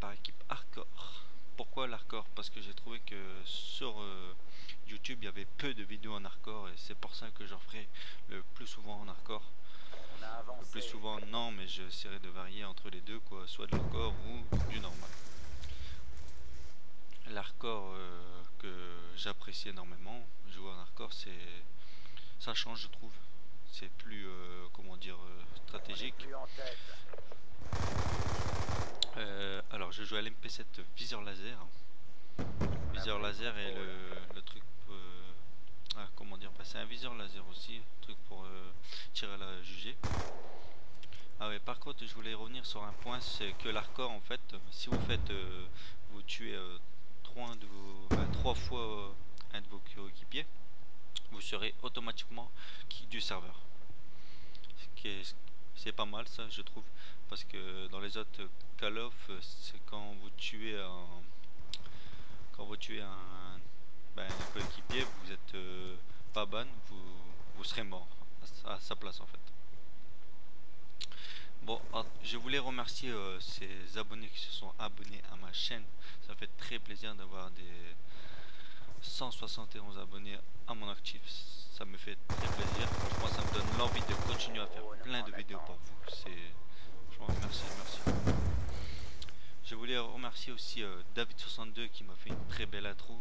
par équipe hardcore. Pourquoi l'hardcore? Parce que j'ai trouvé que sur YouTube il y avait peu de vidéos en hardcore, et c'est pour ça que j'en ferai le plus souvent en hardcore. Le plus souvent non, mais j'essaierai de varier entre les deux, quoi, soit de l'hardcore ou du normal. L'hardcore que j'apprécie énormément, jouer en hardcore, ça change, je trouve. C'est plus comment dire, stratégique. Alors je joue à l'MP7 viseur laser. Viseur laser est le truc comment dire, c'est un viseur laser aussi, truc pour tirer à la jugée. Ah ouais, par contre je voulais revenir sur un point, c'est que l'hardcore en fait, si vous faites vous tuez trois fois un de vos coéquipiers, vous serez automatiquement kick du serveur. C'est pas mal ça, je trouve, parce que dans les autres Call of, c'est quand vous tuez un coéquipier, vous êtes pas ban, vous serez mort à sa place en fait. Bon, je voulais remercier ces abonnés qui se sont abonnés à ma chaîne. Ça fait très plaisir d'avoir des 171 abonnés à mon actif. Ça me fait très plaisir. Franchement, ça me donne l'envie de continuer à faire plein de vidéos pour vous. Franchement, merci. Je voulais remercier aussi David62 qui m'a fait une très belle intro.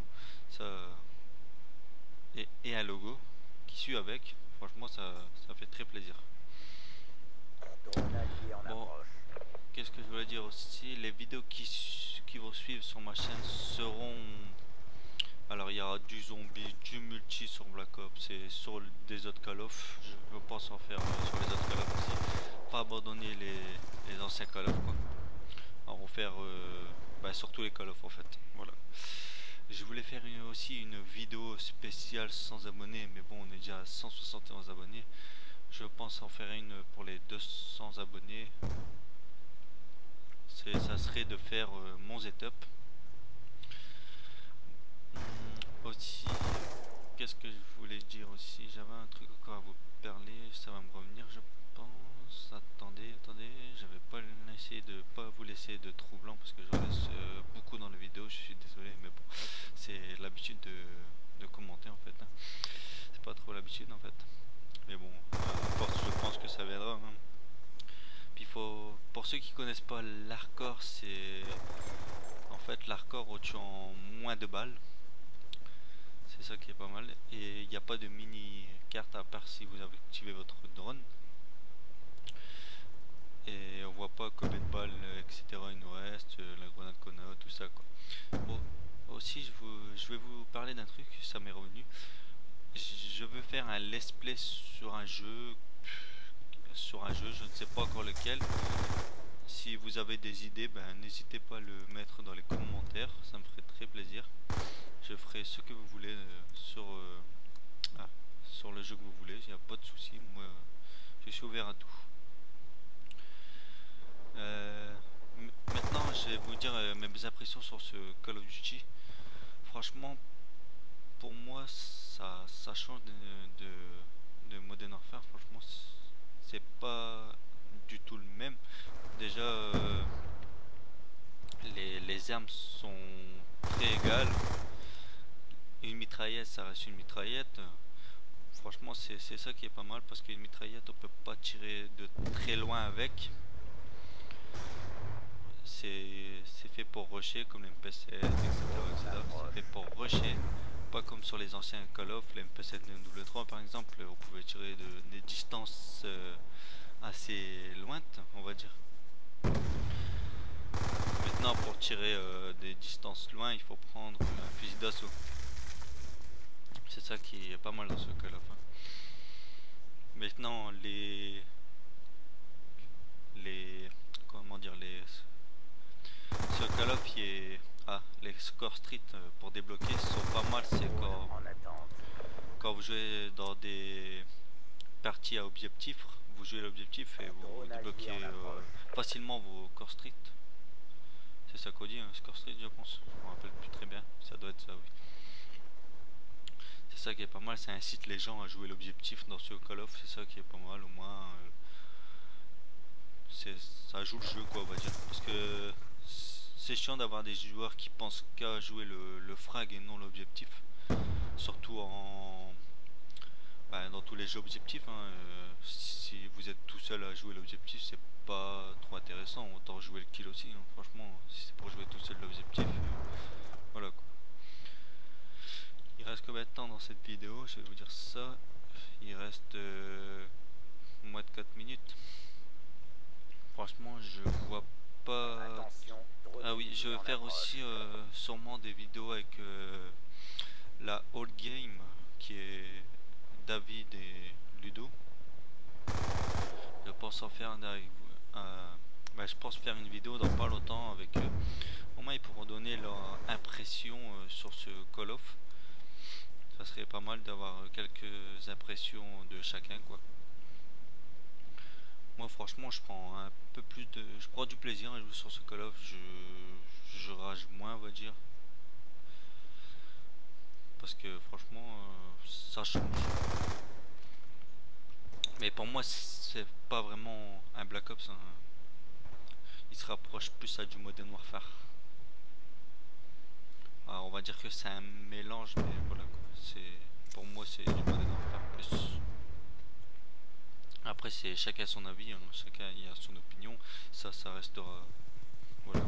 Et un logo qui suit avec. Franchement, ça fait très plaisir. Bon, qu'est-ce que je voulais dire aussi, les vidéos qui vont suivre sur ma chaîne seront, alors il y aura du zombie, du multi sur Black Ops et sur des autres Call of. Je pense en faire sur les autres Call of aussi, pas abandonner les anciens Call of, quoi. Alors on va faire sur tous les Call of en fait, voilà. Je voulais faire aussi une vidéo spéciale sans abonnés, mais bon, on est déjà à 171 abonnés. Je pense en faire une pour les 200 abonnés. Ça serait de faire mon setup. Aussi, qu'est-ce que je voulais dire aussi? J'avais un truc encore à vous parler, ça va me revenir, je pense. Attendez, j'avais pas essayé de pas vous laisser de trou blanc parce que je laisse beaucoup dans les vidéos. Je suis désolé, mais bon, c'est l'habitude de commenter en fait. C'est pas trop l'habitude en fait. Mais bon, je pense que ça viendra. Hein. Puis pour ceux qui connaissent pas l'hardcore, c'est en fait l'hardcore où tu en moins de balles. C'est ça qui est pas mal. Et il n'y a pas de mini carte à part si vous avez activé votre drone. Et on voit pas combien de balles, etc. il nous reste, la grenade qu'on a, tout ça quoi. Bon, aussi je vais vous parler d'un truc, ça m'est revenu. Je veux faire un let's play sur un jeu, je ne sais pas encore lequel. Si vous avez des idées, n'hésitez pas à le mettre dans les commentaires, ça me ferait très plaisir. Je ferai ce que vous voulez sur le jeu que vous voulez, il n'y a pas de souci, moi je suis ouvert à tout. Maintenant je vais vous dire mes impressions sur ce Call of Duty. Franchement, pour moi ça change de Modern Warfare. Franchement, c'est pas du tout le même. Déjà les armes sont très égales. Une mitraillette, ça reste une mitraillette. Franchement, c'est ça qui est pas mal, parce qu'une mitraillette on peut pas tirer de très loin avec. C'est fait pour rusher comme l'MP7, etc. C'est fait pour rusher, pas comme sur les anciens Call of, l'MP7 W3 par exemple, on pouvait tirer des distances assez lointes, on va dire. Maintenant, pour tirer des distances loin, il faut prendre un fusil d'assaut. C'est ça qui est pas mal dans ce Call of. Hein. Maintenant, ce Call of qui est les score street pour débloquer sont pas mal. C'est quand vous jouez dans des parties à objectif, vous jouez l'objectif et vous débloquez facilement vos core street. C'est ça qu'on dit, hein, score street, je pense. Je me rappelle plus très bien, ça doit être ça, oui. C'est ça qui est pas mal, ça incite les gens à jouer l'objectif dans ce Call of, c'est ça qui est pas mal, au moins ça joue le jeu, quoi, on va dire. Parce que c'est chiant d'avoir des joueurs qui pensent qu'à jouer le frag et non l'objectif. Surtout dans tous les jeux objectifs. Si vous êtes tout seul à jouer l'objectif, c'est pas trop intéressant. Autant jouer le kill aussi. Franchement, si c'est pour jouer tout seul l'objectif, voilà quoi. Il reste combien de temps dans cette vidéo? Je vais vous dire ça. Il reste moins de 4 minutes. Franchement, je vois pas. Ah oui, je vais faire aussi sûrement des vidéos avec la All Game qui est David et Ludo. Je pense en faire avec vous. Je pense faire une vidéo dans pas longtemps avec au moins ils pourront donner leur impression sur ce Call of. Ça serait pas mal d'avoir quelques impressions de chacun quoi. Moi franchement je prends un peu plus de. Je prends du plaisir à jouer sur ce Call of, je rage moins on va dire. Parce que franchement ça change. Mais pour moi c'est pas vraiment un Black Ops. Il se rapproche plus à du Modern Warfare. Alors on va dire que c'est un mélange mais voilà quoi. Pour moi c'est du Modern Warfare plus. Après c'est chacun son avis, chacun y a son opinion, ça restera. Voilà.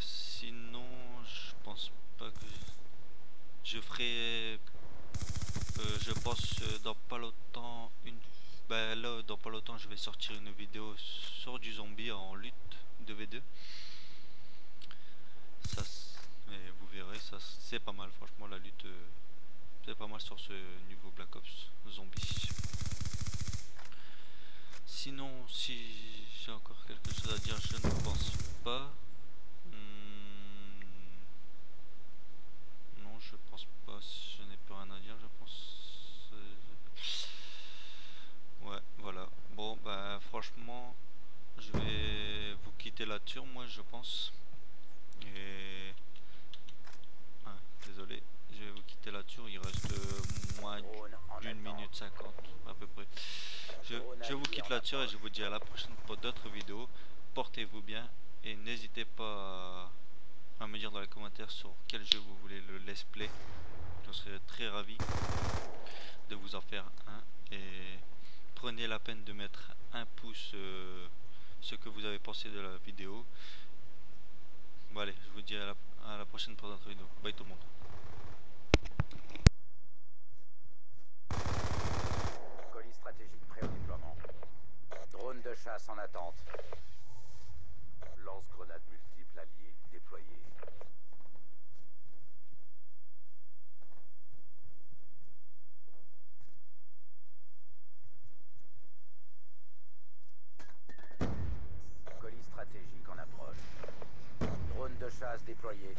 Sinon je pense pas que je ferai je pense dans pas longtemps là dans pas longtemps je vais sortir une vidéo sur du zombie en lutte 2v2. Ça mais vous verrez, ça c'est pas mal franchement la lutte, c'est pas mal sur ce niveau Black Ops zombie. Sinon si j'ai encore quelque chose à dire, je ne pense pas. Non je pense pas, je n'ai plus rien à dire je pense. Ouais voilà, bon bah franchement je vais vous quitter là-dessus moi je pense. Et désolé, je vais vous quitter là-dessus, il reste moins d'une minute 50 à peu près. Je vous quitte là-dessus et je vous dis à la prochaine pour d'autres vidéos. Portez-vous bien et n'hésitez pas à me dire dans les commentaires sur quel jeu vous voulez le let's play. Je serais très ravi de vous en faire un. Et prenez la peine de mettre un pouce ce que vous avez pensé de la vidéo. Bon allez, je vous dis à la prochaine pour d'autres vidéos. Bye tout le monde. Colis stratégique prêt au déploiement. Drone de chasse en attente. Lance-grenades multiples alliés déployés. Colis stratégique en approche. Drone de chasse déployé.